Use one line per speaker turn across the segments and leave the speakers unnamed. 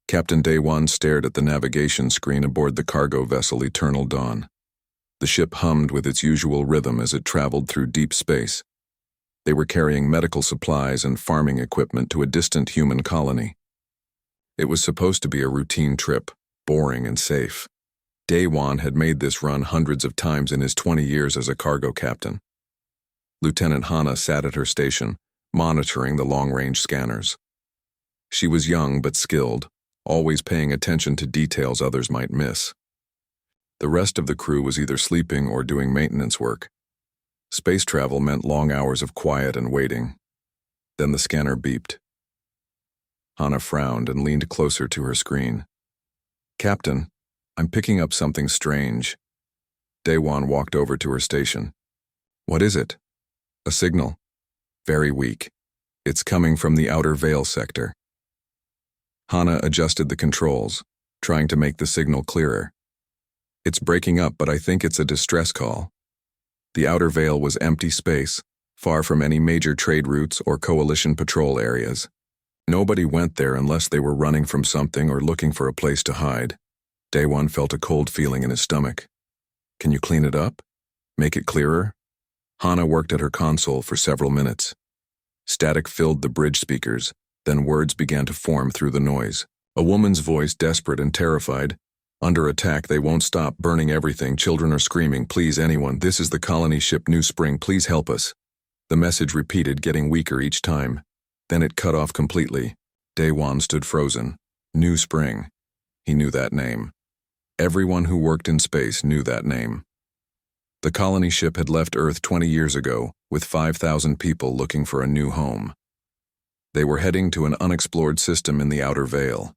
Captain Day-Wan stared at the navigation screen aboard the cargo vessel Eternal Dawn. The ship hummed with its usual rhythm as it traveled through deep space. They were carrying medical supplies and farming equipment to a distant human colony. It was supposed to be a routine trip, boring and safe. Day-Wan had made this run hundreds of times in his 20 years as a cargo captain. Lieutenant Hana sat at her station, monitoring the long-range scanners. She was young but skilled, always paying attention to details others might miss. The rest of the crew was either sleeping or doing maintenance work. Space travel meant long hours of quiet and waiting. Then the scanner beeped. Hana frowned and leaned closer to her screen. "Captain, I'm picking up something strange." Day-Wan walked over to her station. "What is it?" "A signal. Very weak. It's coming from the outer veil sector." Hana adjusted the controls, trying to make the signal clearer. "It's breaking up, but I think it's a distress call." The outer veil was empty space, far from any major trade routes or coalition patrol areas. Nobody went there unless they were running from something or looking for a place to hide. Day-Wan felt a cold feeling in his stomach. "Can you clean it up? Make it clearer?" Hana worked at her console for several minutes. Static filled the bridge speakers, then words began to form through the noise. A woman's voice, desperate and terrified. "Under attack, they won't stop burning everything. Children are screaming. Please, anyone, this is the colony ship New Spring. Please help us." The message repeated, getting weaker each time. Then it cut off completely. Day-Wan stood frozen. New Spring. He knew that name. Everyone who worked in space knew that name. The colony ship had left Earth 20 years ago, with 5,000 people looking for a new home. They were heading to an unexplored system in the outer veil.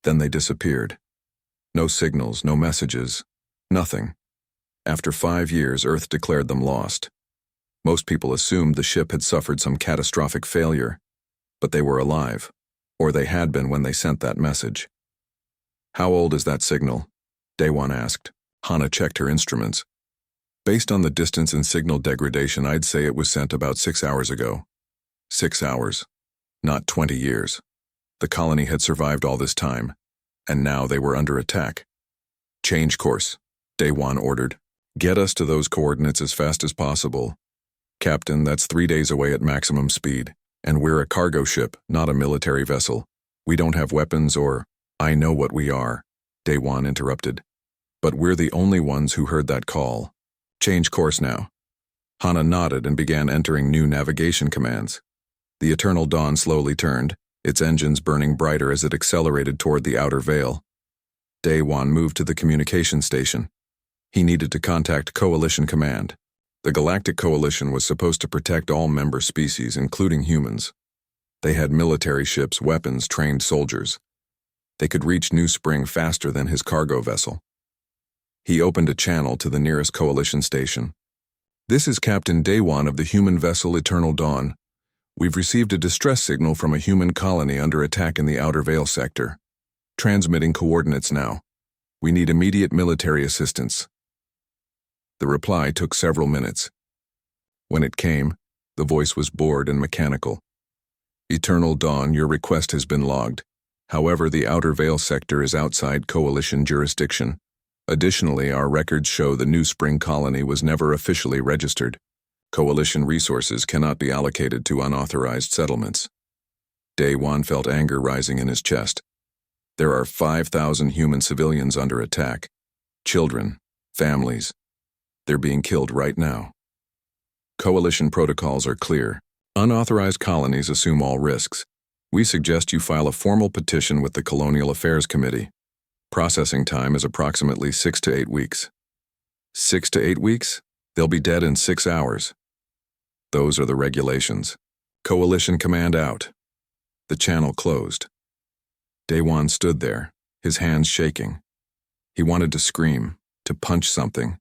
Then they disappeared. No signals, no messages, nothing. After 5 years, Earth declared them lost. Most people assumed the ship had suffered some catastrophic failure, but they were alive, or they had been when they sent that message. "How old is that signal?" Day-Wan asked. Hana checked her instruments. "Based on the distance and signal degradation, I'd say it was sent about 6 hours ago." 6 hours, not 20 years. The colony had survived all this time, and now they were under attack. "Change course," Day-Wan ordered. "Get us to those coordinates as fast as possible." "Captain, that's 3 days away at maximum speed, and we're a cargo ship, not a military vessel. We don't have weapons or—" "I know what we are," Day-Wan interrupted. "But we're the only ones who heard that call. Change course now." Hana nodded and began entering new navigation commands. The Eternal Dawn slowly turned, its engines burning brighter as it accelerated toward the outer veil. Day-Wan moved to the communication station. He needed to contact Coalition Command. The Galactic Coalition was supposed to protect all member species, including humans. They had military ships, weapons, trained soldiers. They could reach New Spring faster than his cargo vessel. He opened a channel to the nearest Coalition station. "This is Captain Day-Wan of the human vessel Eternal Dawn. We've received a distress signal from a human colony under attack in the outer veil sector. Transmitting coordinates now. We need immediate military assistance." The reply took several minutes. When it came, the voice was bored and mechanical. "Eternal Dawn, your request has been logged. However, the outer veil sector is outside Coalition jurisdiction. Additionally, our records show the New Spring colony was never officially registered. Coalition resources cannot be allocated to unauthorized settlements." Day-Wan felt anger rising in his chest. There are 5,000 human civilians under attack. Children, families. They're being killed right now. Coalition protocols are clear. Unauthorized colonies assume all risks. We suggest you file a formal petition with the Colonial Affairs Committee. Processing time is approximately 6 to 8 weeks. 6 to 8 weeks? They'll be dead in 6 hours. Those are the regulations. Coalition Command out. The channel closed. Day-Wan stood there, his hands shaking. He wanted to scream, to punch something,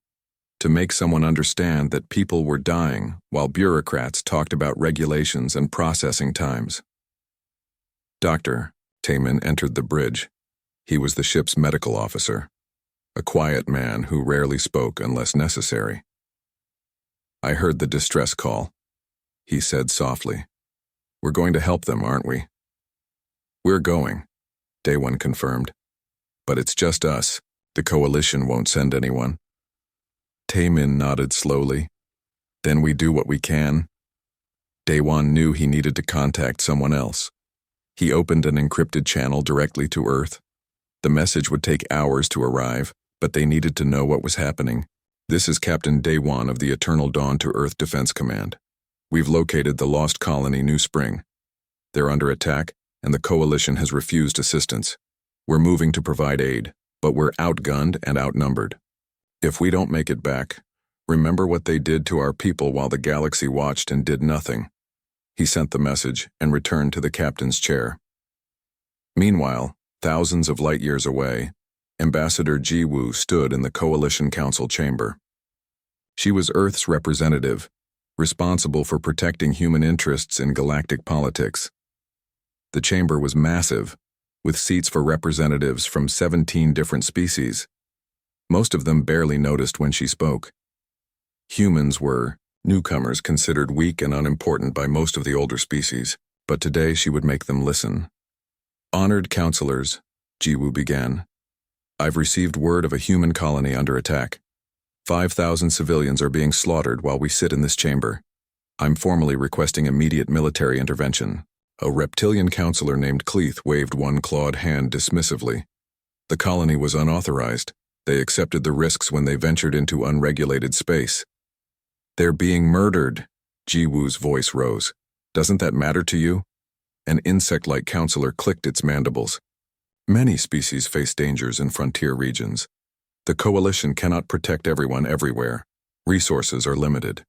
to make someone understand that people were dying while bureaucrats talked about regulations and processing times. Dr. Taman entered the bridge. He was the ship's medical officer, a quiet man who rarely spoke unless necessary. "I heard the distress call," he said softly. "We're going to help them, aren't we?" "We're going. Day One confirmed. But it's just us. The coalition won't send anyone. Taemin nodded slowly. Then we do what we can. Day One knew he needed to contact someone else. He opened an encrypted channel directly to Earth. The message would take hours to arrive, but they needed to know what was happening. This is Captain Day One of the Eternal Dawn to Earth Defense Command. We've located the lost colony New Spring. They're under attack, and the coalition has refused assistance. We're moving to provide aid, but we're outgunned and outnumbered. If we don't make it back, remember what they did to our people while the galaxy watched and did nothing. He sent the message and returned to the captain's chair. Meanwhile, thousands of light years away, Ambassador Ji-woo stood in the Coalition Council chamber. She was Earth's representative, responsible for protecting human interests in galactic politics. The chamber was massive, with seats for representatives from 17 different species. Most of them barely noticed when she spoke. Humans were newcomers considered weak and unimportant by most of the older species, but today she would make them listen. Honored counselors, Ji-woo began. I've received word of a human colony under attack. 5,000 civilians are being slaughtered while we sit in this chamber. I'm formally requesting immediate military intervention. A reptilian counselor named Cleeth waved one clawed hand dismissively. The colony was unauthorized. They accepted the risks when they ventured into unregulated space. They're being murdered, Ji-woo's voice rose. Doesn't that matter to you? An insect-like counselor clicked its mandibles. Many species face dangers in frontier regions. The coalition cannot protect everyone everywhere. Resources are limited.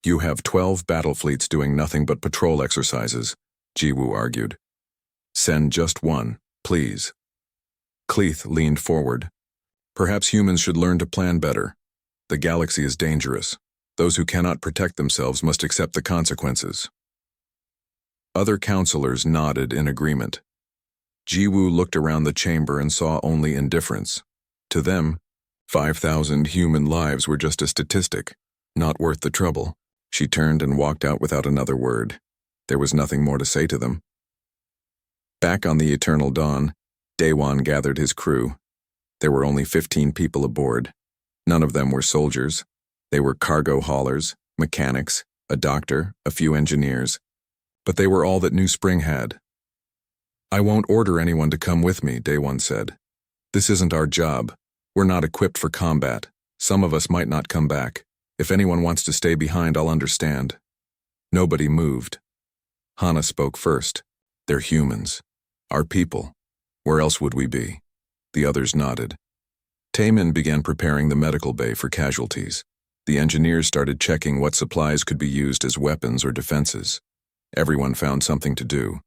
You have 12 battle fleets doing nothing but patrol exercises, Ji-woo argued. Send just one, please. Cleeth leaned forward. Perhaps humans should learn to plan better. The galaxy is dangerous. Those who cannot protect themselves must accept the consequences. Other counselors nodded in agreement. Ji-woo looked around the chamber and saw only indifference. To them, 5,000 human lives were just a statistic, not worth the trouble. She turned and walked out without another word. There was nothing more to say to them. Back on the Eternal Dawn, Day One gathered his crew. There were only 15 people aboard. None of them were soldiers. They were cargo haulers, mechanics, a doctor, a few engineers. But they were all that New Spring had. I won't order anyone to come with me, Day One said. This isn't our job. We're not equipped for combat. Some of us might not come back. If anyone wants to stay behind, I'll understand. Nobody moved. Hana spoke first. They're humans. Our people. Where else would we be? The others nodded. Taemin began preparing the medical bay for casualties. The engineers started checking what supplies could be used as weapons or defenses. Everyone found something to do.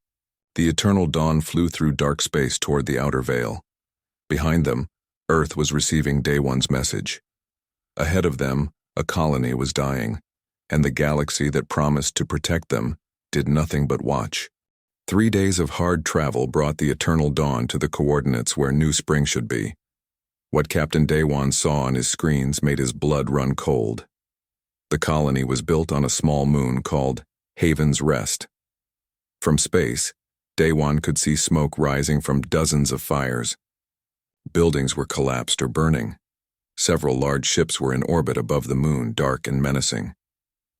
The Eternal Dawn flew through dark space toward the outer veil. Behind them, Earth was receiving Day One's message. Ahead of them, a colony was dying, and the galaxy that promised to protect them did nothing but watch. 3 days of hard travel brought the Eternal Dawn to the coordinates where New Spring should be. What Captain Day One saw on his screens made his blood run cold. The colony was built on a small moon called Haven's Rest. From space, Day One could see smoke rising from dozens of fires. Buildings were collapsed or burning. Several large ships were in orbit above the moon, dark and menacing.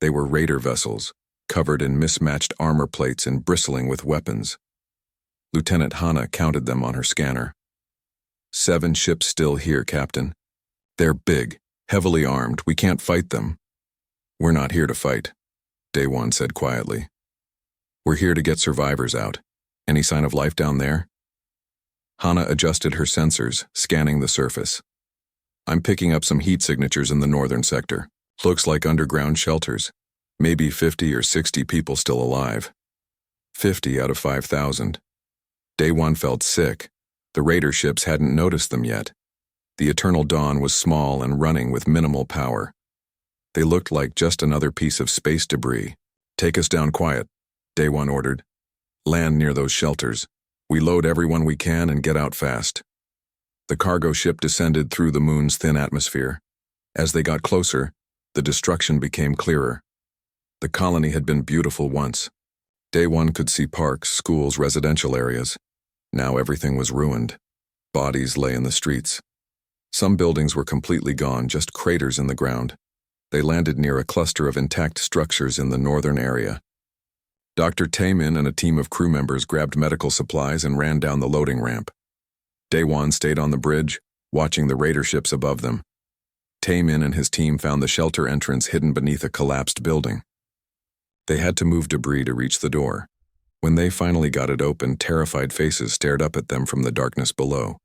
They were raider vessels, covered in mismatched armor plates and bristling with weapons. Lieutenant Hana counted them on her scanner. 7 ships still here, Captain. They're big, heavily armed. We can't fight them. We're not here to fight, Day One said quietly. We're here to get survivors out. Any sign of life down there? Hana adjusted her sensors, scanning the surface. I'm picking up some heat signatures in the northern sector. Looks like underground shelters. Maybe 50 or 60 people still alive. 50 out of 5,000. Day One felt sick. The raider ships hadn't noticed them yet. The Eternal Dawn was small and running with minimal power. They looked like just another piece of space debris. Take us down quiet, Day One ordered. Land near those shelters. We load everyone we can and get out fast. The cargo ship descended through the moon's thin atmosphere. As they got closer, the destruction became clearer. The colony had been beautiful once. Day One could see parks, schools, residential areas. Now everything was ruined. Bodies lay in the streets. Some buildings were completely gone, just craters in the ground. They landed near a cluster of intact structures in the northern area. Dr. Taemin and a team of crew members grabbed medical supplies and ran down the loading ramp. Daewon stayed on the bridge, watching the raider ships above them. Taemin and his team found the shelter entrance hidden beneath a collapsed building. They had to move debris to reach the door. When they finally got it open, terrified faces stared up at them from the darkness below.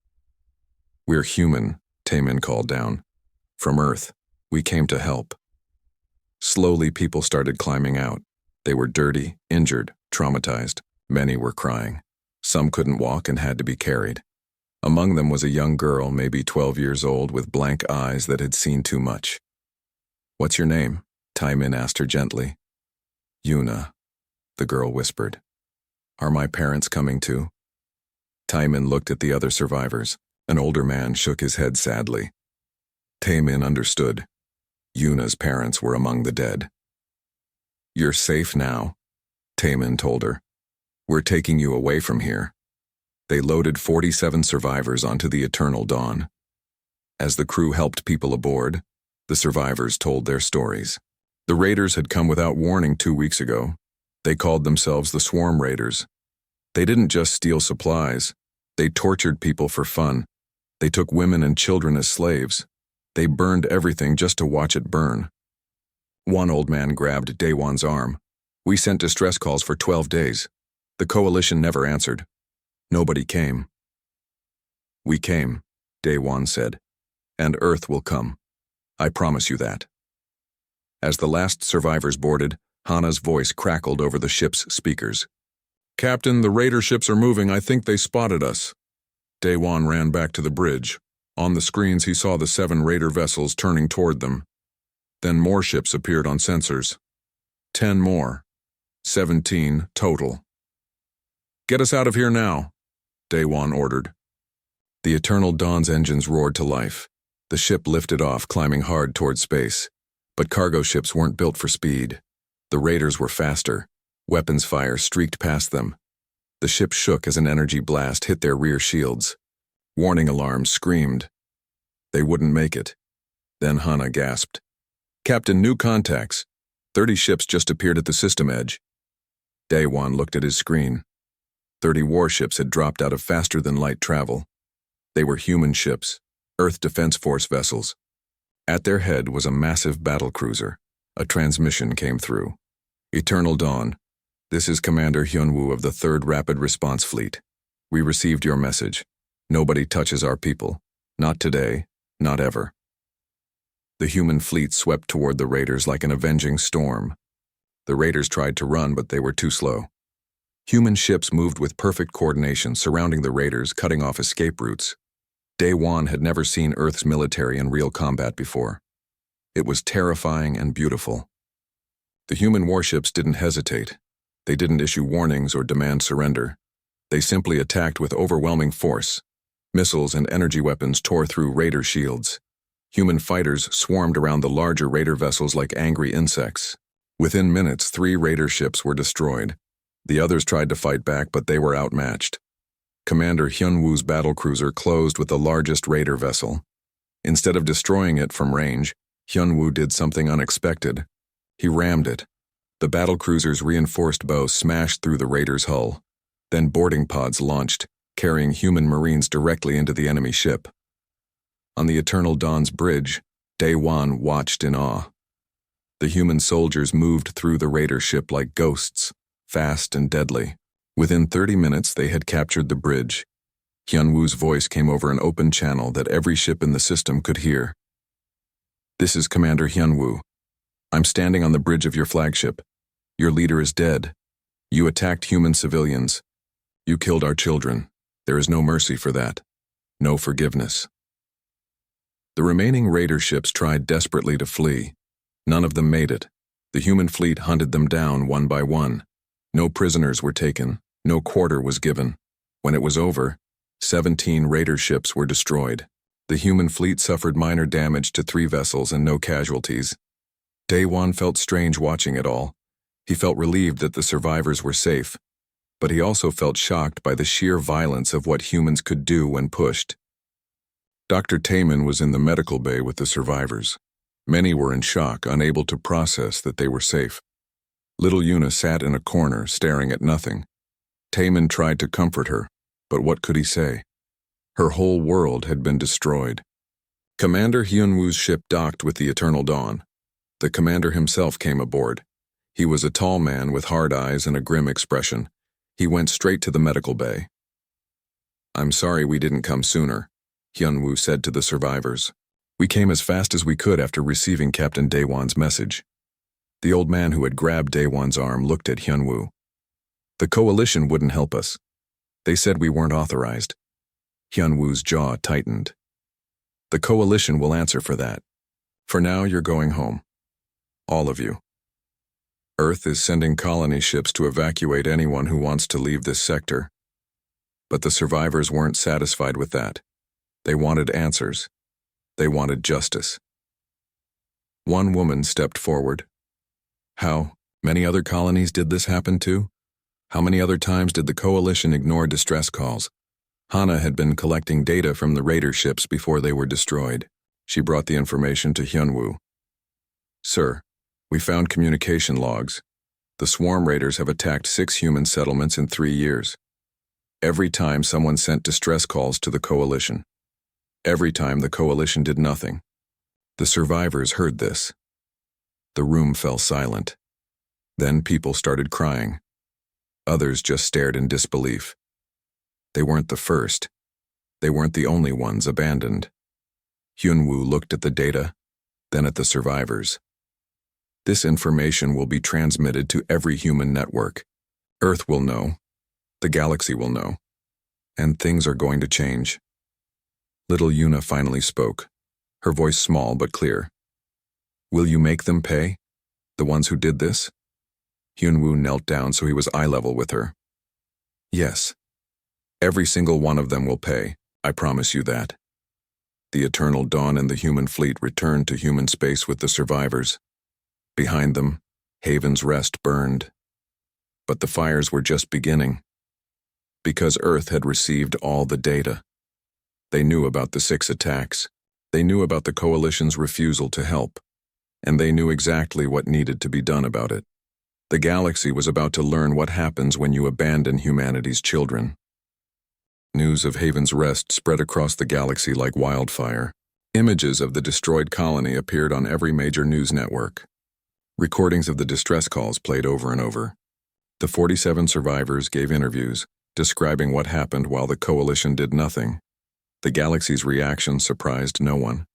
"We're human," Taemin called down. "From Earth. We came to help." Slowly, people started climbing out. They were dirty, injured, traumatized. Many were crying. Some couldn't walk and had to be carried. Among them was a young girl, maybe 12 years old, with blank eyes that had seen too much. "What's your name?" Taemin asked her gently. "Yuna," the girl whispered. "Are my parents coming too?" Taemin looked at the other survivors. An older man shook his head sadly. Taemin understood. Yuna's parents were among the dead. "You're safe now," Taemin told her. "We're taking you away from here." They loaded 47 survivors onto the Eternal Dawn. As the crew helped people aboard, the survivors told their stories. The raiders had come without warning 2 weeks ago. They called themselves the Swarm Raiders. They didn't just steal supplies. They tortured people for fun. They took women and children as slaves. They burned everything just to watch it burn. One old man grabbed Daewon's arm. "We sent distress calls for 12 days. The coalition never answered. Nobody came." "We came," Daewon said. "And Earth will come. I promise you that." As the last survivors boarded, Hana's voice crackled over the ship's speakers. "Captain, the raider ships are moving. I think they spotted us." Daewon ran back to the bridge. On the screens, he saw the 7 raider vessels turning toward them. Then more ships appeared on sensors. 10 more. 17 total. "Get us out of here now," Daewon ordered. The Eternal Dawn's engines roared to life. The ship lifted off, climbing hard toward space. But cargo ships weren't built for speed. The raiders were faster. Weapons fire streaked past them. The ship shook as an energy blast hit their rear shields. Warning alarms screamed. They wouldn't make it. Then Hana gasped. "Captain, new contacts. 30 ships just appeared at the system edge." Daewon looked at his screen. 30 warships had dropped out of faster-than-light travel. They were human ships, Earth Defense Force vessels. At their head was a massive battlecruiser. A transmission came through. "Eternal Dawn, this is Commander Hyunwoo of the 3rd Rapid Response Fleet. We received your message. Nobody touches our people. Not today, not ever." The human fleet swept toward the raiders like an avenging storm. The raiders tried to run, but they were too slow. Human ships moved with perfect coordination, surrounding the raiders, cutting off escape routes. Daewon had never seen Earth's military in real combat before. It was terrifying and beautiful. The human warships didn't hesitate. They didn't issue warnings or demand surrender. They simply attacked with overwhelming force. Missiles and energy weapons tore through raider shields. Human fighters swarmed around the larger raider vessels like angry insects. Within minutes, 3 raider ships were destroyed. The others tried to fight back, but they were outmatched. Commander Hyunwoo's battlecruiser closed with the largest raider vessel. Instead of destroying it from range, Hyunwoo did something unexpected. He rammed it. The battlecruiser's reinforced bow smashed through the raider's hull. Then boarding pods launched, carrying human marines directly into the enemy ship. On the Eternal Dawn's bridge, Daewon watched in awe. The human soldiers moved through the raider ship like ghosts, fast and deadly. Within 30 minutes, they had captured the bridge. Hyunwoo's voice came over an open channel that every ship in the system could hear. "This is Commander Hyunwoo. I'm standing on the bridge of your flagship. Your leader is dead. You attacked human civilians. You killed our children. There is no mercy for that. No forgiveness." The remaining raider ships tried desperately to flee. None of them made it. The human fleet hunted them down one by one. No prisoners were taken. No quarter was given. When it was over, 17 raider ships were destroyed. The human fleet suffered minor damage to 3 vessels and no casualties. Daewon felt strange watching it all. He felt relieved that the survivors were safe. but he also felt shocked by the sheer violence of what humans could do when pushed. Dr. Taman was in the medical bay with the survivors. Many were in shock, unable to process that they were safe. Little Una sat in a corner, staring at nothing. Taman tried to comfort her, but what could he say? Her whole world had been destroyed. Commander Hyunwoo's ship docked with the Eternal Dawn. The commander himself came aboard. He was a tall man with hard eyes and a grim expression. He went straight to the medical bay. "I'm sorry we didn't come sooner," Hyunwoo said to the survivors. "We came as fast as we could after receiving Captain Daewon's message." The old man who had grabbed Daewon's arm looked at Hyunwoo. "The coalition wouldn't help us. They said we weren't authorized." Hyunwoo's jaw tightened. "The coalition will answer for that. For now, you're going home. All of you. Earth is sending colony ships to evacuate anyone who wants to leave this sector." But the survivors weren't satisfied with that. They wanted answers. They wanted justice. One woman stepped forward. "How many other colonies did this happen to? How many other times did the coalition ignore distress calls?" Hana had been collecting data from the raider ships before they were destroyed. She brought the information to Hyunwoo. "Sir, we found communication logs. The swarm raiders have attacked 6 human settlements in 3 years. Every time someone sent distress calls to the coalition. Every time the coalition did nothing." The survivors heard this. The room fell silent. Then people started crying. Others just stared in disbelief. They weren't the first. They weren't the only ones abandoned. Hyunwoo looked at the data, then at the survivors. "This information will be transmitted to every human network. Earth will know. The galaxy will know. And things are going to change." Little Una finally spoke, her voice small but clear. "Will you make them pay? The ones who did this?" Hyunwoo knelt down so he was eye level with her. "Yes. Every single one of them will pay, I promise you that." The Eternal Dawn and the human fleet returned to human space with the survivors. Behind them, Haven's Rest burned. But the fires were just beginning. Because Earth had received all the data. They knew about the 6 attacks. They knew about the coalition's refusal to help. And they knew exactly what needed to be done about it. The galaxy was about to learn what happens when you abandon humanity's children. News of Haven's Rest spread across the galaxy like wildfire. Images of the destroyed colony appeared on every major news network. Recordings of the distress calls played over and over. The 47 survivors gave interviews, describing what happened while the coalition did nothing. The galaxy's reaction surprised no one.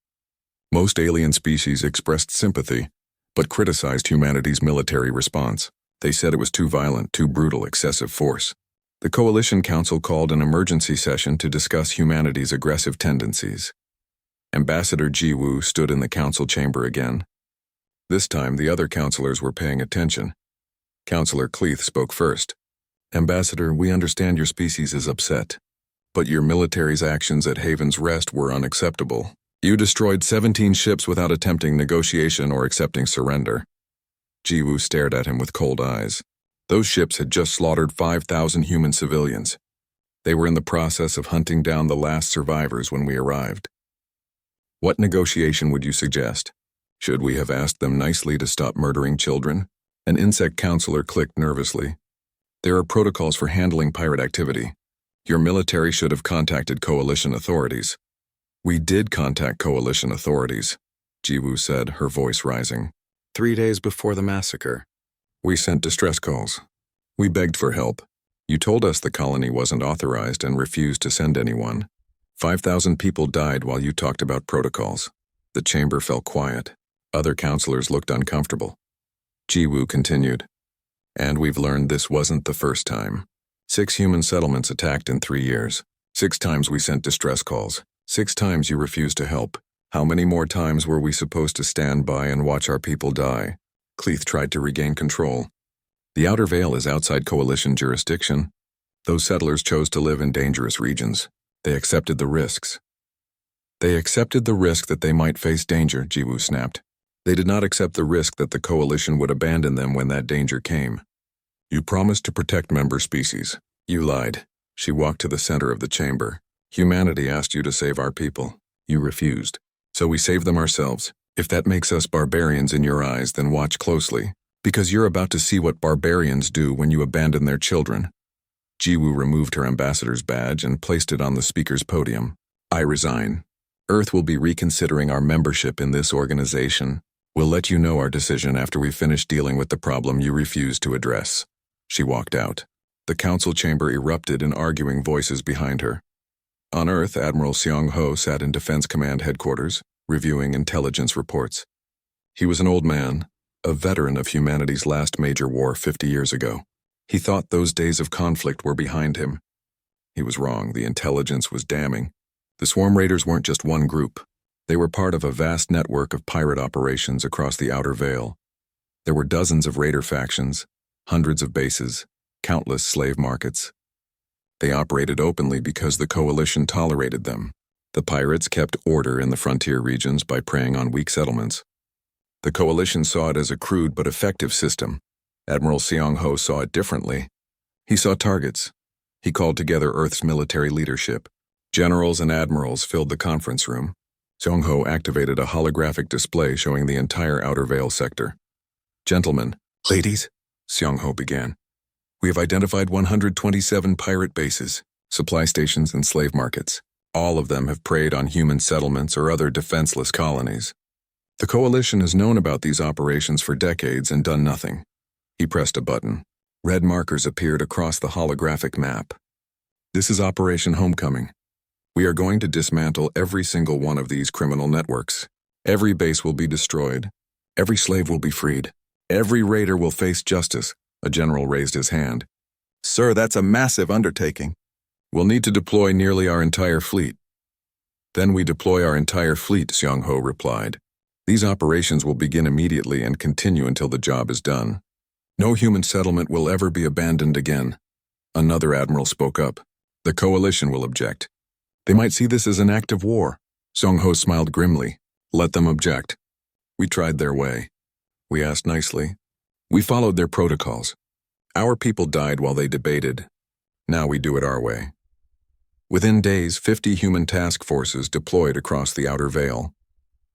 Most alien species expressed sympathy, but criticized humanity's military response. They said it was too violent, too brutal, excessive force. The Coalition Council called an emergency session to discuss humanity's aggressive tendencies. Ambassador Jiwoo stood in the council chamber again. This time, the other counselors were paying attention. Counselor Cleeth spoke first. "Ambassador, we understand your species is upset. But your military's actions at Haven's Rest were unacceptable. You destroyed 17 ships without attempting negotiation or accepting surrender." Jiwoo stared at him with cold eyes. Those ships had just slaughtered 5,000 human civilians. They were in the process of hunting down the last survivors when we arrived. "What negotiation would you suggest? Should we have asked them nicely to stop murdering children?" An insect counselor clicked nervously. "There are protocols for handling pirate activity. Your military should have contacted coalition authorities." "We did contact coalition authorities," Jiwoo said, her voice rising. 3 days before the massacre. We sent distress calls. We begged for help. You told us the colony wasn't authorized and refused to send anyone. 5,000 people died while you talked about protocols." The chamber fell quiet. Other counselors looked uncomfortable. Jiwoo continued. "And we've learned this wasn't the first time. 6 human settlements attacked in 3 years. 6 times we sent distress calls. 6 times you refused to help. How many more times were we supposed to stand by and watch our people die?" Cleeth tried to regain control. "The Outer Veil is outside coalition jurisdiction. Those settlers chose to live in dangerous regions. They accepted the risks." "They accepted the risk that they might face danger," Jiwoo snapped. "They did not accept the risk that the coalition would abandon them when that danger came." You promised to protect member species. You lied. She walked to the center of the chamber. Humanity asked you to save our people. You refused. So we saved them ourselves. If that makes us barbarians in your eyes, then watch closely, because you're about to see what barbarians do when you abandon their children. Jiwoo removed her ambassador's badge and placed it on the speaker's podium. I resign. Earth will be reconsidering our membership in this organization. We'll let you know our decision after we finish dealing with the problem you refused to address. She walked out. The council chamber erupted in arguing voices behind her. On Earth, Admiral Seong-ho sat in Defense Command headquarters, reviewing intelligence reports. He was an old man, a veteran of humanity's last major war 50 years ago. He thought those days of conflict were behind him. He was wrong. The intelligence was damning. The swarm raiders weren't just one group. They were part of a vast network of pirate operations across the Outer Veil. There were dozens of raider factions, hundreds of bases, countless slave markets. They operated openly because the coalition tolerated them. The pirates kept order in the frontier regions by preying on weak settlements. The coalition saw it as a crude but effective system. Admiral Seong-ho saw it differently. He saw targets. He called together Earth's military leadership. Generals and admirals filled the conference room. Seong-ho activated a holographic display showing the entire Outer Veil sector. Gentlemen, ladies, Seong-ho began. We have identified 127 pirate bases, supply stations, and slave markets. All of them have preyed on human settlements or other defenseless colonies. The coalition has known about these operations for decades and done nothing. He pressed a button. Red markers appeared across the holographic map. This is Operation Homecoming. We are going to dismantle every single one of these criminal networks. Every base will be destroyed. Every slave will be freed. Every raider will face justice. A general raised his hand. Sir, that's a massive undertaking. We'll need to deploy nearly our entire fleet. Then we deploy our entire fleet, Seong-ho replied. These operations will begin immediately and continue until the job is done. No human settlement will ever be abandoned again. Another admiral spoke up. The coalition will object. They might see this as an act of war. Seong-ho smiled grimly. Let them object. We tried their way. We asked nicely. We followed their protocols. Our people died while they debated. Now we do it our way. Within days, 50 human task forces deployed across the Outer Veil.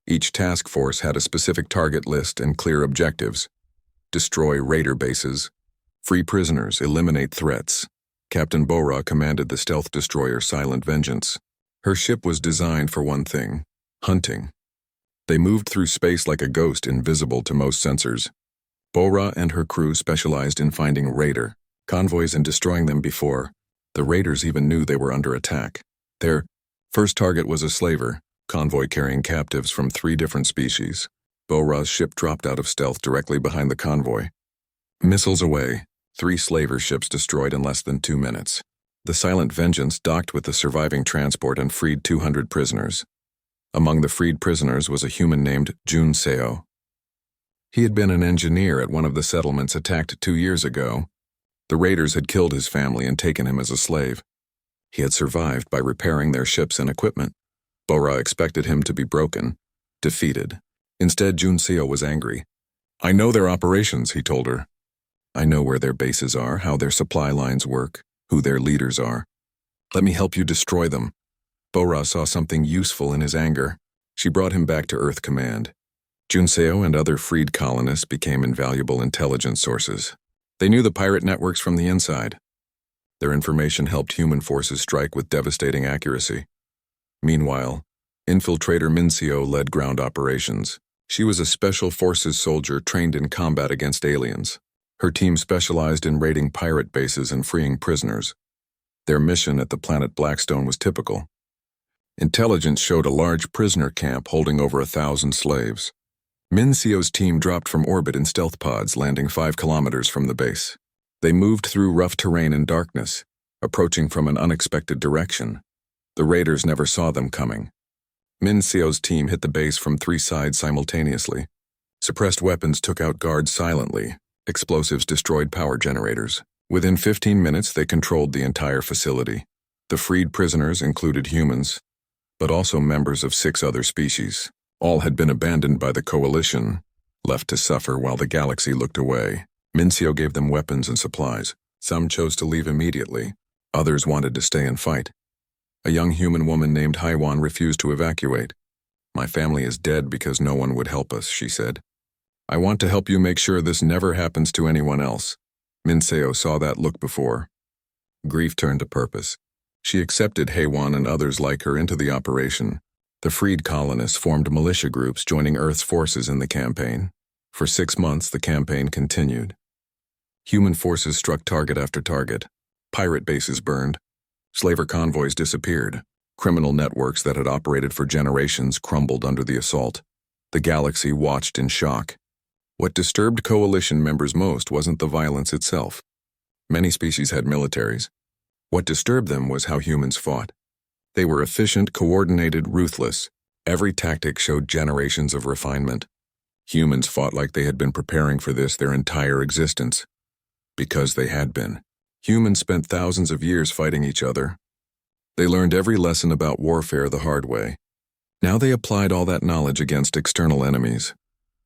Each task force had a specific target list and clear objectives. Destroy raider bases. Free prisoners, eliminate threats. Captain Bora commanded the stealth destroyer Silent Vengeance. Her ship was designed for one thing: hunting. They moved through space like a ghost, invisible to most sensors. Bora and her crew specialized in finding raider convoys and destroying them before the raiders even knew they were under attack. Their first target was a slaver convoy carrying captives from 3 different species. Bora's ship dropped out of stealth directly behind the convoy. Missiles away, 3 slaver ships destroyed in less than 2 minutes. The Silent Vengeance docked with the surviving transport and freed 200 prisoners. Among the freed prisoners was a human named Jun Seo. He had been an engineer at one of the settlements attacked 2 years ago. The raiders had killed his family and taken him as a slave. He had survived by repairing their ships and equipment. Bora expected him to be broken, defeated. Instead, Jun Seo was angry. I know their operations, he told her. I know where their bases are, how their supply lines work, who their leaders are. Let me help you destroy them. Bora saw something useful in his anger. She brought him back to Earth Command. Jun Seo and other freed colonists became invaluable intelligence sources. They knew the pirate networks from the inside. Their information helped human forces strike with devastating accuracy. Meanwhile, infiltrator Min Seo led ground operations. She was a special forces soldier trained in combat against aliens. Her team specialized in raiding pirate bases and freeing prisoners. Their mission at the planet Blackstone was typical. Intelligence showed a large prisoner camp holding over 1,000 slaves. Min Seo's team dropped from orbit in stealth pods, landing 5 kilometers from the base. They moved through rough terrain and darkness, approaching from an unexpected direction. The raiders never saw them coming. Min Seo's team hit the base from 3 sides simultaneously. Suppressed weapons took out guards silently. Explosives destroyed power generators. Within 15 minutes, they controlled the entire facility. The freed prisoners included humans, but also members of 6 other species. All had been abandoned by the coalition, left to suffer while the galaxy looked away. Mincio gave them weapons and supplies. Some chose to leave immediately. Others wanted to stay and fight. A young human woman named Haiwan refused to evacuate. "My family is dead because no one would help us," she said. "I want to help you make sure this never happens to anyone else." Mincio saw that look before. Grief turned to purpose. She accepted Haiwan and others like her into the operation. The freed colonists formed militia groups joining Earth's forces in the campaign. For 6 months, the campaign continued. Human forces struck target after target. Pirate bases burned. Slaver convoys disappeared. Criminal networks that had operated for generations crumbled under the assault. The galaxy watched in shock. What disturbed Coalition members most wasn't the violence itself. Many species had militaries. What disturbed them was how humans fought. They were efficient, coordinated, ruthless. Every tactic showed generations of refinement. Humans fought like they had been preparing for this their entire existence. Because they had been. Humans spent thousands of years fighting each other. They learned every lesson about warfare the hard way. Now they applied all that knowledge against external enemies.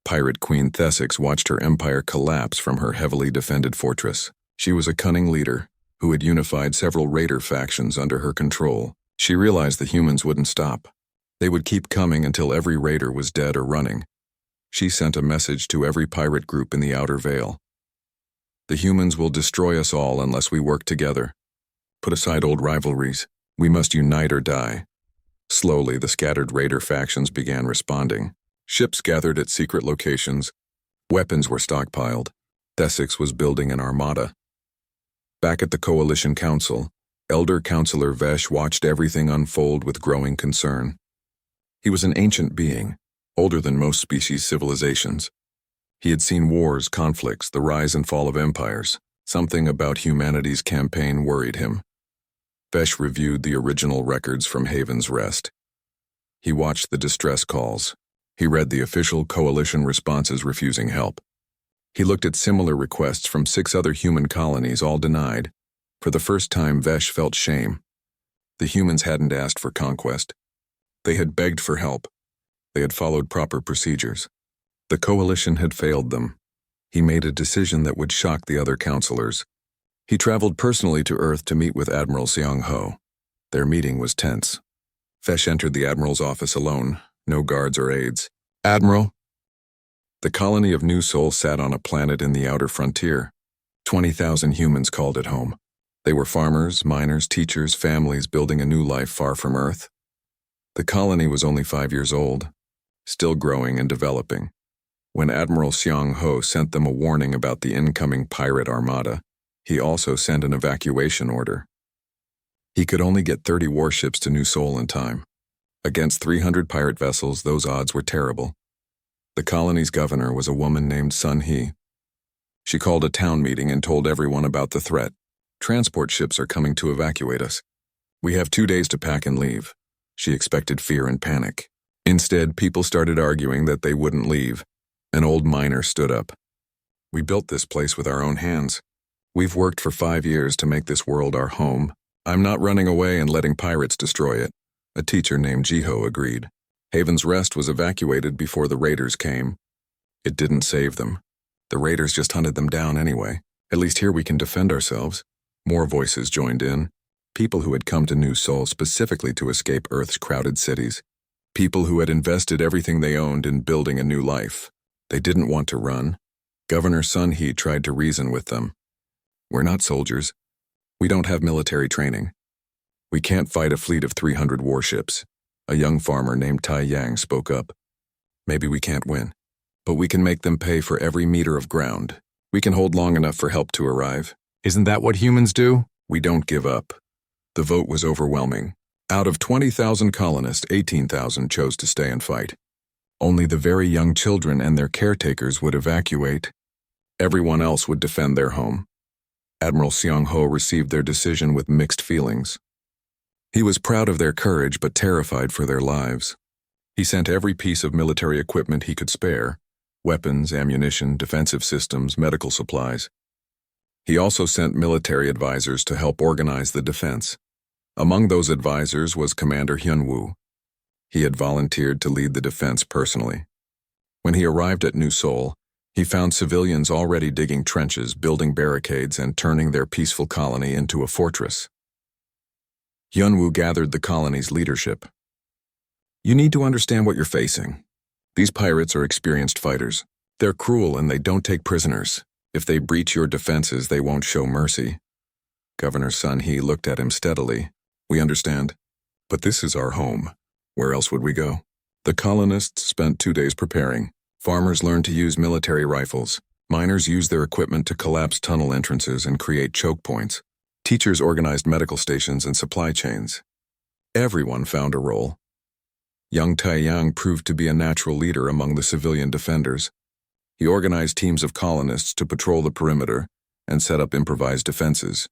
Pirate Queen Thesix watched her empire collapse from her heavily defended fortress. She was a cunning leader who had unified several raider factions under her control. She realized the humans wouldn't stop. They would keep coming until every raider was dead or running. She sent a message to every pirate group in the Outer Veil. "The humans will destroy us all unless we work together. Put aside old rivalries. We must unite or die." Slowly, the scattered raider factions began responding. Ships gathered at secret locations. Weapons were stockpiled. Thesix was building an armada. Back at the Coalition Council, Elder Counselor Vesh watched everything unfold with growing concern. He was an ancient being, older than most species civilizations. He had seen wars, conflicts, the rise and fall of empires. Something about humanity's campaign worried him. Vesh reviewed the original records from Haven's Rest. He watched the distress calls. He read the official Coalition responses refusing help. He looked at similar requests from 6 other human colonies, all denied. For the first time, Vesh felt shame. The humans hadn't asked for conquest. They had begged for help. They had followed proper procedures. The Coalition had failed them. He made a decision that would shock the other counselors. He traveled personally to Earth to meet with Admiral Seong Ho. Their meeting was tense. Vesh entered the Admiral's office alone, no guards or aides. "Admiral." The colony of New Sol sat on a planet in the outer frontier. 20,000 humans called it home. They were farmers, miners, teachers, families building a new life far from Earth. The colony was only 5 years old, still growing and developing, when Admiral Seong Ho sent them a warning about the incoming pirate armada. He also sent an evacuation order. He could only get 30 warships to New Sol in time. Against 300 pirate vessels, those odds were terrible. The colony's governor was a woman named Sun Hee. She called a town meeting and told everyone about the threat. "Transport ships are coming to evacuate us. We have 2 days to pack and leave." She expected fear and panic. Instead, people started arguing that they wouldn't leave. An old miner stood up. "We built this place with our own hands. We've worked for 5 years to make this world our home. I'm not running away and letting pirates destroy it." A teacher named Jiho agreed. Haven's Rest was evacuated before the raiders came. It didn't save them. The raiders just hunted them down anyway. "At least here we can defend ourselves." More voices joined in. People who had come to New Sol specifically to escape Earth's crowded cities. People who had invested everything they owned in building a new life. They didn't want to run. Governor Sun Hee tried to reason with them. "We're not soldiers. We don't have military training. We can't fight a fleet of 300 warships." A young farmer named Tai Yang spoke up. "Maybe we can't win, but we can make them pay for every meter of ground. We can hold long enough for help to arrive. Isn't that what humans do?" "We don't give up." The vote was overwhelming. Out of 20,000 colonists, 18,000 chose to stay and fight. Only the very young children and their caretakers would evacuate. Everyone else would defend their home. Admiral Seong Ho received their decision with mixed feelings. He was proud of their courage but terrified for their lives. He sent every piece of military equipment he could spare: weapons, ammunition, defensive systems, medical supplies. He also sent military advisors to help organize the defense. Among those advisors was Commander Hyun-woo. He had volunteered to lead the defense personally. When he arrived at New Sol, He found civilians already digging trenches, building barricades, and turning their peaceful colony into a fortress. Hyunwoo gathered the colony's leadership. You need to understand what you're facing. These pirates are experienced fighters. They're cruel and they don't take prisoners. If they breach your defenses, they won't show mercy. Governor Sun Hee looked at him steadily. We understand. But this is our home. Where else would we go? The colonists spent 2 days preparing. Farmers learned to use military rifles. Miners used their equipment to collapse tunnel entrances and create choke points. Teachers organized medical stations and supply chains. Everyone found a role. Young Taiyang proved to be a natural leader among the civilian defenders. He organized teams of colonists to patrol the perimeter and set up improvised defenses.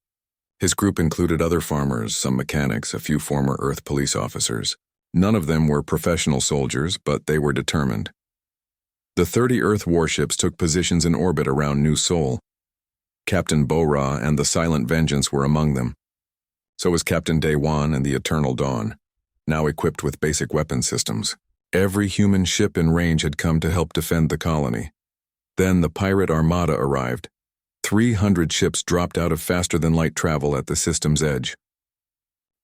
His group included other farmers, some mechanics, a few former Earth police officers. None of them were professional soldiers, but they were determined. The 30 Earth warships took positions in orbit around New Seoul. Captain Bo-Ra and the Silent Vengeance were among them. So was Captain Daewon and the Eternal Dawn, now equipped with basic weapon systems. Every human ship in range had come to help defend the colony. Then the pirate armada arrived. 300 ships dropped out of faster-than-light travel at the system's edge.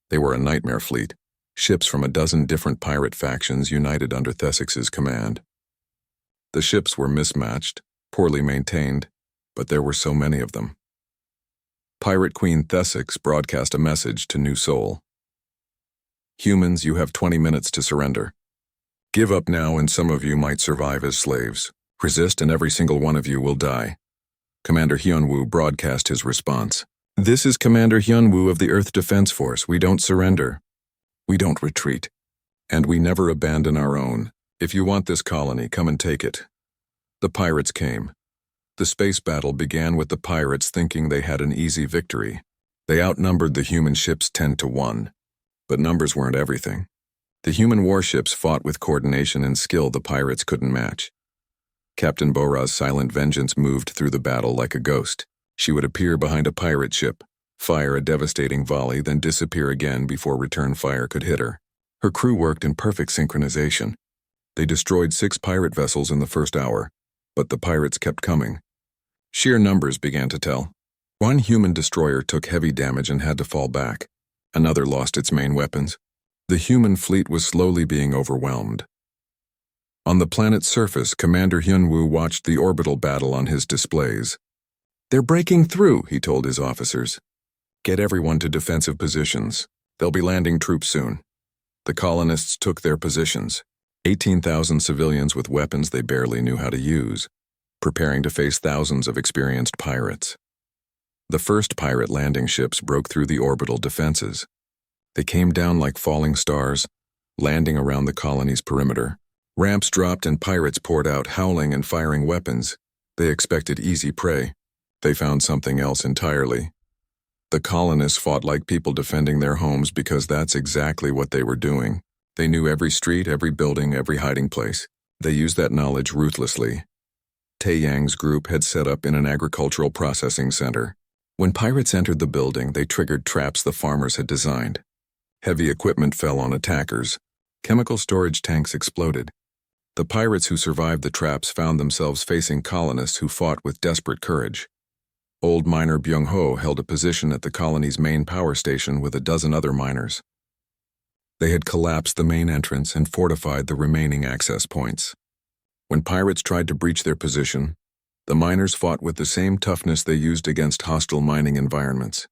They were a nightmare fleet, ships from a dozen different pirate factions united under Thessex's command. The ships were mismatched, poorly maintained, but there were so many of them. Pirate Queen Thessex broadcast a message to New Seoul. Humans, you have 20 minutes to surrender. Give up now and some of you might survive as slaves. Resist and every single one of you will die. Commander Hyunwoo broadcast his response. This is Commander Hyunwoo of the Earth Defense Force. We don't surrender. We don't retreat. And we never abandon our own. If you want this colony, come and take it. The pirates came. The space battle began with the pirates thinking they had an easy victory. They outnumbered the human ships 10-1. But numbers weren't everything. The human warships fought with coordination and skill the pirates couldn't match. Captain Bo-Ra's Silent Vengeance moved through the battle like a ghost. She would appear behind a pirate ship, fire a devastating volley, then disappear again before return fire could hit her. Her crew worked in perfect synchronization. They destroyed 6 pirate vessels in the first hour, but the pirates kept coming. Sheer numbers began to tell. One human destroyer took heavy damage and had to fall back. Another lost its main weapons. The human fleet was slowly being overwhelmed. On the planet's surface, Commander Hyunwoo watched the orbital battle on his displays. They're breaking through, he told his officers. Get everyone to defensive positions. They'll be landing troops soon. The colonists took their positions. 18,000 civilians with weapons they barely knew how to use, preparing to face thousands of experienced pirates. The first pirate landing ships broke through the orbital defenses. They came down like falling stars, landing around the colony's perimeter. Ramps dropped and pirates poured out, howling and firing weapons. They expected easy prey. They found something else entirely. The colonists fought like people defending their homes because that's exactly what they were doing. They knew every street, every building, every hiding place. They used that knowledge ruthlessly. Taeyang's group had set up in an agricultural processing center. When pirates entered the building, they triggered traps the farmers had designed. Heavy equipment fell on attackers. Chemical storage tanks exploded. The pirates who survived the traps found themselves facing colonists who fought with desperate courage. Old miner Byung-ho held a position at the colony's main power station with a dozen other miners. They had collapsed the main entrance and fortified the remaining access points. When pirates tried to breach their position, the miners fought with the same toughness they used against hostile mining environments.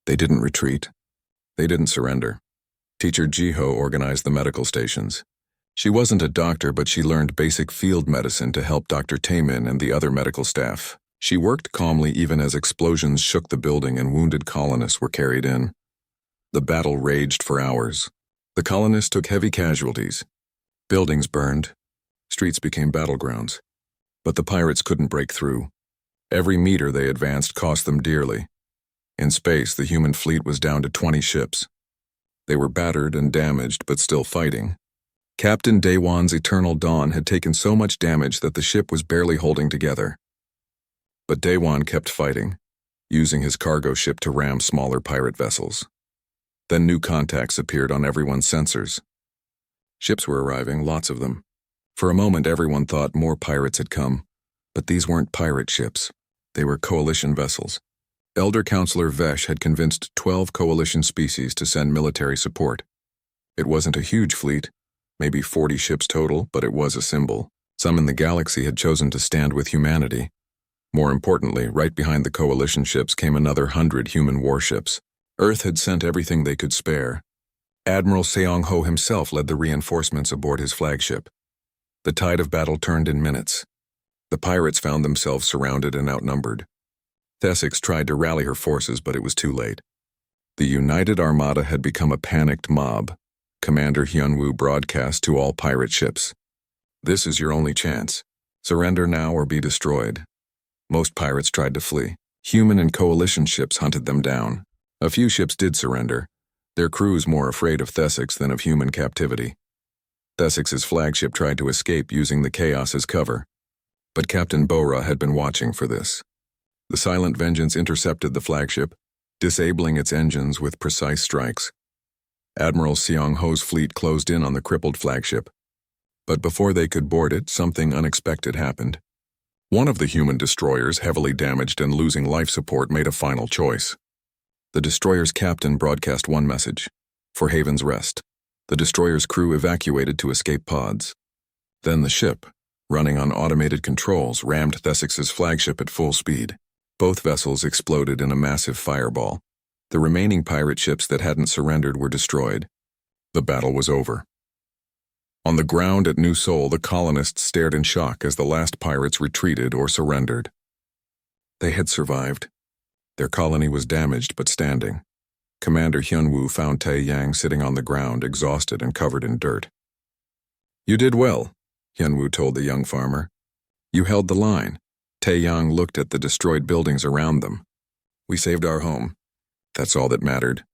They didn't retreat. They didn't surrender. Teacher Jiho organized the medical stations. She wasn't a doctor, but she learned basic field medicine to help Dr. Taemin and the other medical staff. She worked calmly even as explosions shook the building and wounded colonists were carried in. The battle raged for hours. The colonists took heavy casualties. Buildings burned. Streets became battlegrounds. But the pirates couldn't break through. Every meter they advanced cost them dearly. In space, the human fleet was down to 20 ships. They were battered and damaged, but still fighting. Captain Daewon's Eternal Dawn had taken so much damage that the ship was barely holding together. But Daewon kept fighting, using his cargo ship to ram smaller pirate vessels. Then new contacts appeared on everyone's sensors. Ships were arriving, lots of them. For a moment everyone thought more pirates had come, But these weren't pirate ships. They were coalition vessels. Elder Counselor Vesh had convinced 12 coalition species to send military support. It wasn't a huge fleet, maybe 40 ships total, but it was a symbol. Some in the galaxy had chosen to stand with humanity. More importantly, right behind the coalition ships came another 100 human warships. Earth had sent everything they could spare. Admiral Seong-ho himself led the reinforcements aboard his flagship. The tide of battle turned in minutes. The pirates found themselves surrounded and outnumbered. Thesix tried to rally her forces, but it was too late. The United Armada had become a panicked mob. Commander Hyunwoo broadcast to all pirate ships. "This is your only chance. Surrender now or be destroyed." Most pirates tried to flee. Human and coalition ships hunted them down. A few ships did surrender, their crews more afraid of Thesix than of human captivity. Thesix's flagship tried to escape using the chaos as cover. But Captain Bora had been watching for this. The Silent Vengeance intercepted the flagship, disabling its engines with precise strikes. Admiral Seong-ho's fleet closed in on the crippled flagship. But before they could board it, something unexpected happened. One of the human destroyers, heavily damaged and losing life support, made a final choice. The destroyer's captain broadcast one message: for Haven's Rest. The destroyer's crew evacuated to escape pods. Then the ship, running on automated controls, rammed Thesix's flagship at full speed. Both vessels exploded in a massive fireball. The remaining pirate ships that hadn't surrendered were destroyed. The battle was over. On the ground at New Seoul, the colonists stared in shock as the last pirates retreated or surrendered. They had survived. Their colony was damaged but standing. Commander Hyunwoo found Tae Yang sitting on the ground, exhausted and covered in dirt. "You did well," Hyunwoo told the young farmer. "You held the line." Tae Yang looked at the destroyed buildings around them. "We saved our home. That's all that mattered."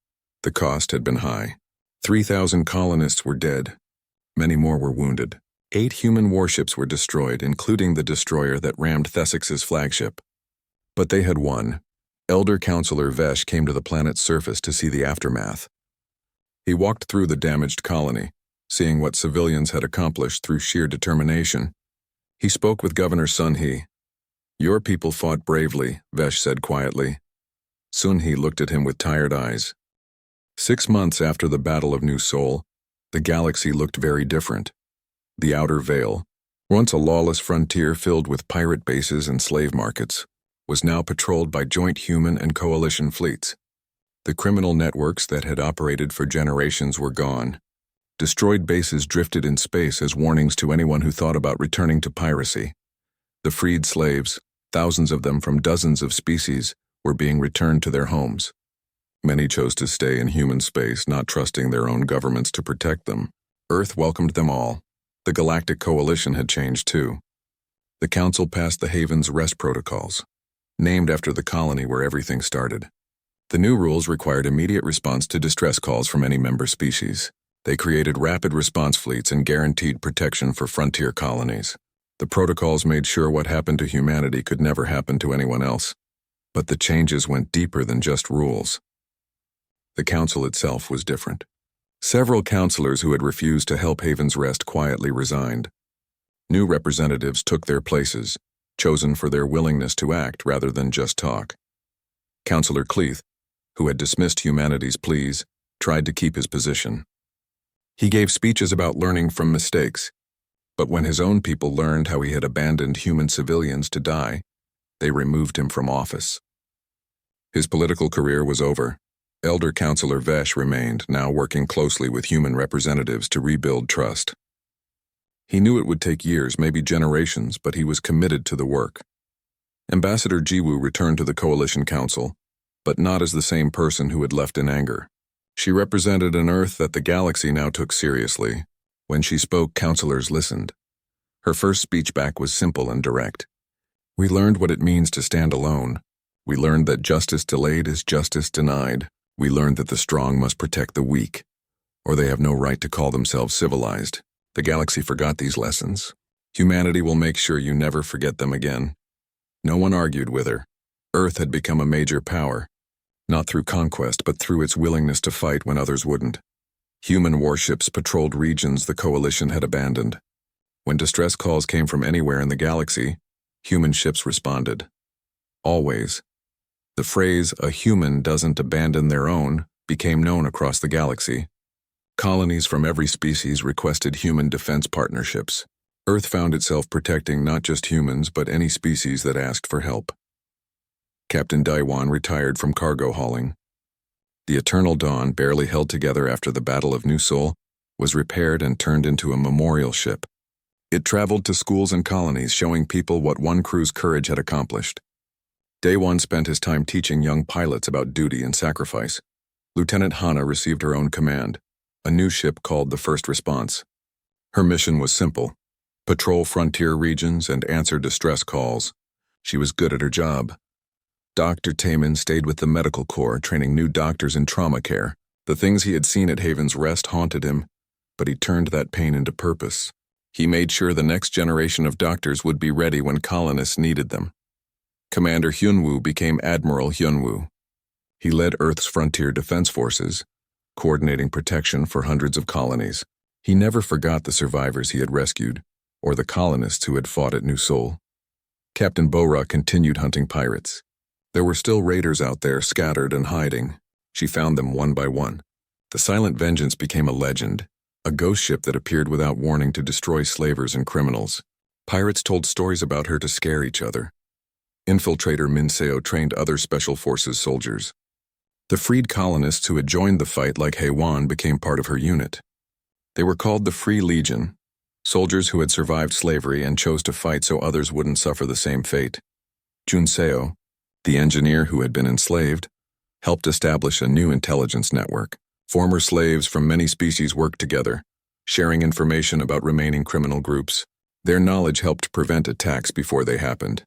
The cost had been high. 3,000 colonists were dead. Many more were wounded. 8 human warships were destroyed, including the destroyer that rammed Thesix's flagship. But they had won. Elder Counselor Vesh came to the planet's surface to see the aftermath. He walked through the damaged colony, seeing what civilians had accomplished through sheer determination. He spoke with Governor Sun-hee. "Your people fought bravely," Vesh said quietly. Sun-hee looked at him with tired eyes. 6 months after the Battle of New Seoul, the galaxy looked very different. The Outer Veil, once a lawless frontier filled with pirate bases and slave markets, was now patrolled by joint human and coalition fleets. The criminal networks that had operated for generations were gone. Destroyed bases drifted in space as warnings to anyone who thought about returning to piracy. The freed slaves, thousands of them from dozens of species, were being returned to their homes. Many chose to stay in human space, not trusting their own governments to protect them. Earth welcomed them all. The Galactic Coalition had changed too. The Council passed the Haven's Rest Protocols, named after the colony where everything started. The new rules required immediate response to distress calls from any member species. They created rapid response fleets and guaranteed protection for frontier colonies. The protocols made sure what happened to humanity could never happen to anyone else. But the changes went deeper than just rules. The Council itself was different. Several counselors who had refused to help Haven's Rest quietly resigned. New representatives took their places, chosen for their willingness to act rather than just talk. Counselor Cleeth, who had dismissed humanity's pleas, tried to keep his position. He gave speeches about learning from mistakes, but when his own people learned how he had abandoned human civilians to die, they removed him from office. His political career was over. Elder Counselor Vesh remained, now working closely with human representatives to rebuild trust. He knew it would take years, maybe generations, but he was committed to the work. Ambassador Jiwoo returned to the Coalition Council, but not as the same person who had left in anger. She represented an Earth that the galaxy now took seriously. When she spoke, counselors listened. Her first speech back was simple and direct. "We learned what it means to stand alone. We learned that justice delayed is justice denied. We learned that the strong must protect the weak, or they have no right to call themselves civilized. The galaxy forgot these lessons. Humanity will make sure you never forget them again." No one argued with her. Earth had become a major power, not through conquest, but through its willingness to fight when others wouldn't. Human warships patrolled regions the Coalition had abandoned. When distress calls came from anywhere in the galaxy, Human ships responded. Always. The phrase, "a human doesn't abandon their own," became known across the galaxy. Colonies from every species requested human defense partnerships. Earth found itself protecting not just humans but any species that asked for help. Captain Daiwan retired from cargo hauling. The Eternal Dawn, barely held together after the Battle of New Sol, was repaired and turned into a memorial ship. It traveled to schools and colonies, showing people what one crew's courage had accomplished. Daiwan spent his time teaching young pilots about duty and sacrifice. Lieutenant Hana received her own command, a new ship called the First Response. Her mission was simple: patrol frontier regions and answer distress calls. She was good at her job. Dr. Taman stayed with the medical corps, training new doctors in trauma care. The things he had seen at Haven's Rest haunted him, but he turned that pain into purpose. He made sure the next generation of doctors would be ready when colonists needed them. Commander Hyunwoo became Admiral Hyunwoo. He led Earth's frontier defense forces, coordinating protection for hundreds of colonies. He never forgot the survivors he had rescued, or the colonists who had fought at New Sol. Captain Bora continued hunting pirates. There were still raiders out there, scattered and hiding. She found them one by one. The Silent Vengeance became a legend, a ghost ship that appeared without warning to destroy slavers and criminals. Pirates told stories about her to scare each other. Infiltrator Min Seo trained other special forces soldiers. The freed colonists who had joined the fight, like Haewan, became part of her unit. They were called the Free Legion, soldiers who had survived slavery and chose to fight so others wouldn't suffer the same fate. Jun Seo, the engineer who had been enslaved, helped establish a new intelligence network. Former slaves from many species worked together, sharing information about remaining criminal groups. Their knowledge helped prevent attacks before they happened.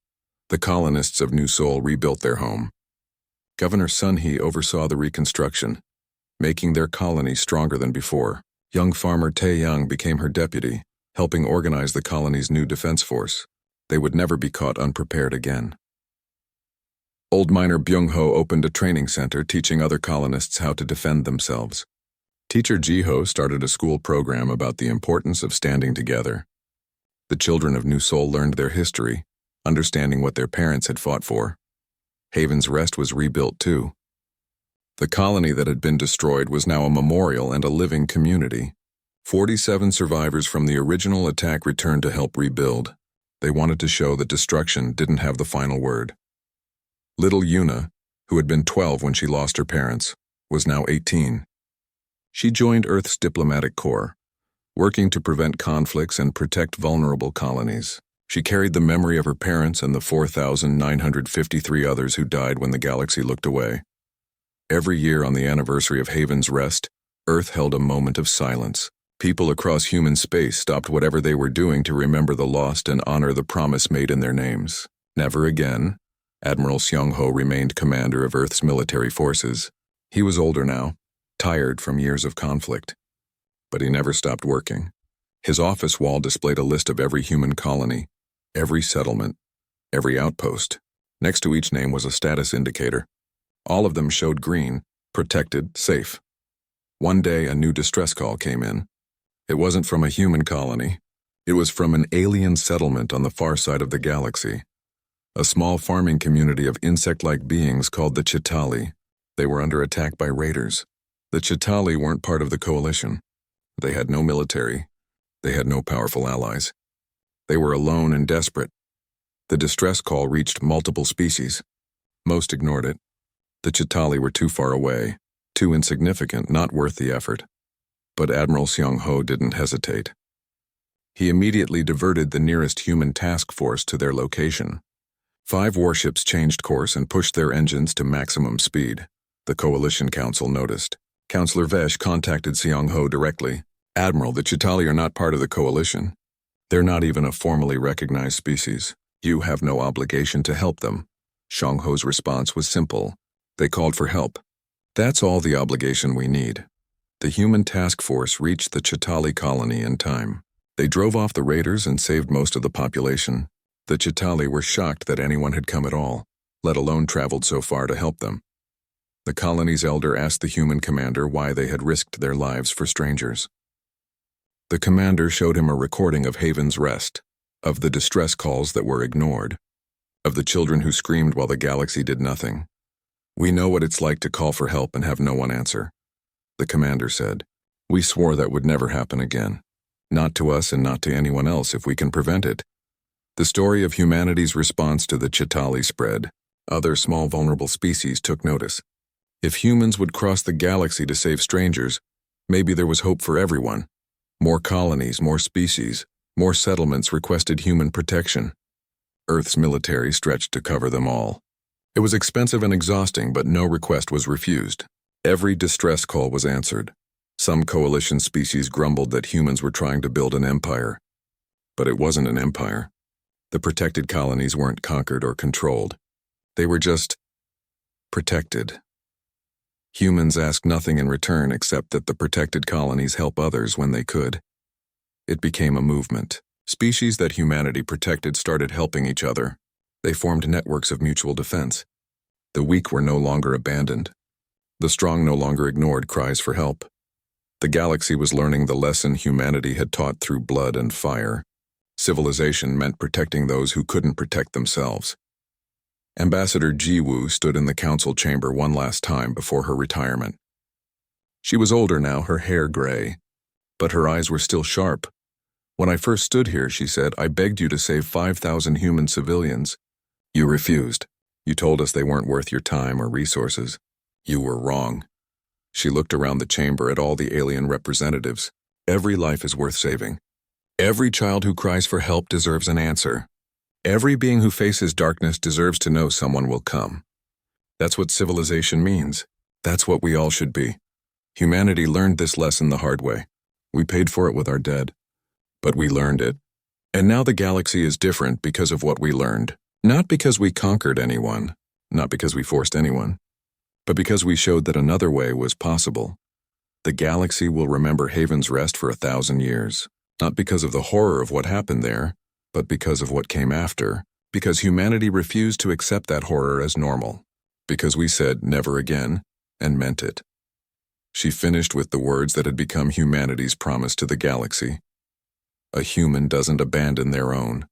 The colonists of New Sol rebuilt their home. Governor Sun Hee oversaw the reconstruction, making their colony stronger than before. Young farmer Tae Young became her deputy, helping organize the colony's new defense force. They would never be caught unprepared again. Old miner Byung-ho opened a training center, teaching other colonists how to defend themselves. Teacher Ji-ho started a school program about the importance of standing together. The children of New Sol learned their history, understanding what their parents had fought for. Haven's Rest was rebuilt too. The colony that had been destroyed was now a memorial and a living community. 47 survivors from the original attack returned to help rebuild. They wanted to show that destruction didn't have the final word. Little Yuna, who had been 12 when she lost her parents, was now 18. She joined Earth's diplomatic corps, working to prevent conflicts and protect vulnerable colonies. She carried the memory of her parents and the 4,953 others who died when the galaxy looked away. Every year on the anniversary of Haven's Rest, Earth held a moment of silence. People across human space stopped whatever they were doing to remember the lost and honor the promise made in their names. Never again. Admiral Seong-ho remained commander of Earth's military forces. He was older now, tired from years of conflict. But he never stopped working. His office wall displayed a list of every human colony, every settlement, every outpost. Next to each name was a status indicator. All of them showed green, protected, safe. One day, a new distress call came in. It wasn't from a human colony. It was from an alien settlement on the far side of the galaxy. A small farming community of insect-like beings called the Chitali. They were under attack by raiders. The Chitali weren't part of the coalition. They had no military. They had no powerful allies. They were alone and desperate. The distress call reached multiple species. Most ignored it. The Chitali were too far away, too insignificant, not worth the effort. But Admiral Seong-ho didn't hesitate. He immediately diverted the nearest human task force to their location. 5 warships changed course and pushed their engines to maximum speed. The Coalition Council noticed. Counselor Vesh contacted Seong-ho directly. Admiral, the Chitali are not part of the coalition. They're not even a formally recognized species. You have no obligation to help them. Seong-ho's response was simple. They called for help. That's all the obligation we need. The human task force reached the Chitali colony in time. They drove off the raiders and saved most of the population. The Chitali were shocked that anyone had come at all, let alone traveled so far to help them. The colony's elder asked the human commander why they had risked their lives for strangers. The commander showed him a recording of Haven's Rest, of the distress calls that were ignored. of the children who screamed while the galaxy did nothing. "We know what it's like to call for help and have no one answer," the commander said. "We swore that would never happen again. Not to us and not to anyone else if we can prevent it." The story of humanity's response to the Chitauri spread. Other small vulnerable species took notice. If humans would cross the galaxy to save strangers, maybe there was hope for everyone. More colonies, more species, more settlements requested human protection. Earth's military stretched to cover them all. It was expensive and exhausting, but no request was refused. Every distress call was answered. Some coalition species grumbled that humans were trying to build an empire. But it wasn't an empire. The protected colonies weren't conquered or controlled. They were just protected. Humans asked nothing in return except that the protected colonies help others when they could. It became a movement. Species that humanity protected started helping each other. They formed networks of mutual defense. The weak were no longer abandoned. The strong no longer ignored cries for help. The galaxy was learning the lesson humanity had taught through blood and fire. Civilization meant protecting those who couldn't protect themselves. Ambassador Jiwoo stood in the council chamber one last time before her retirement. She was older now, her hair gray, but her eyes were still sharp. "When I first stood here," she said, "I begged you to save 5,000 human civilians. You refused. You told us they weren't worth your time or resources. You were wrong." She looked around the chamber at all the alien representatives. "Every life is worth saving. Every child who cries for help deserves an answer. Every being who faces darkness deserves to know someone will come. That's what civilization means. That's what we all should be." Humanity learned this lesson the hard way. We paid for it with our dead. But we learned it. And now the galaxy is different because of what we learned. Not because we conquered anyone, not because we forced anyone, but because we showed that another way was possible. The galaxy will remember Haven's Rest for 1,000 years, not because of the horror of what happened there, but because of what came after, because humanity refused to accept that horror as normal, because we said never again and meant it. She finished with the words that had become humanity's promise to the galaxy. A human doesn't abandon their own.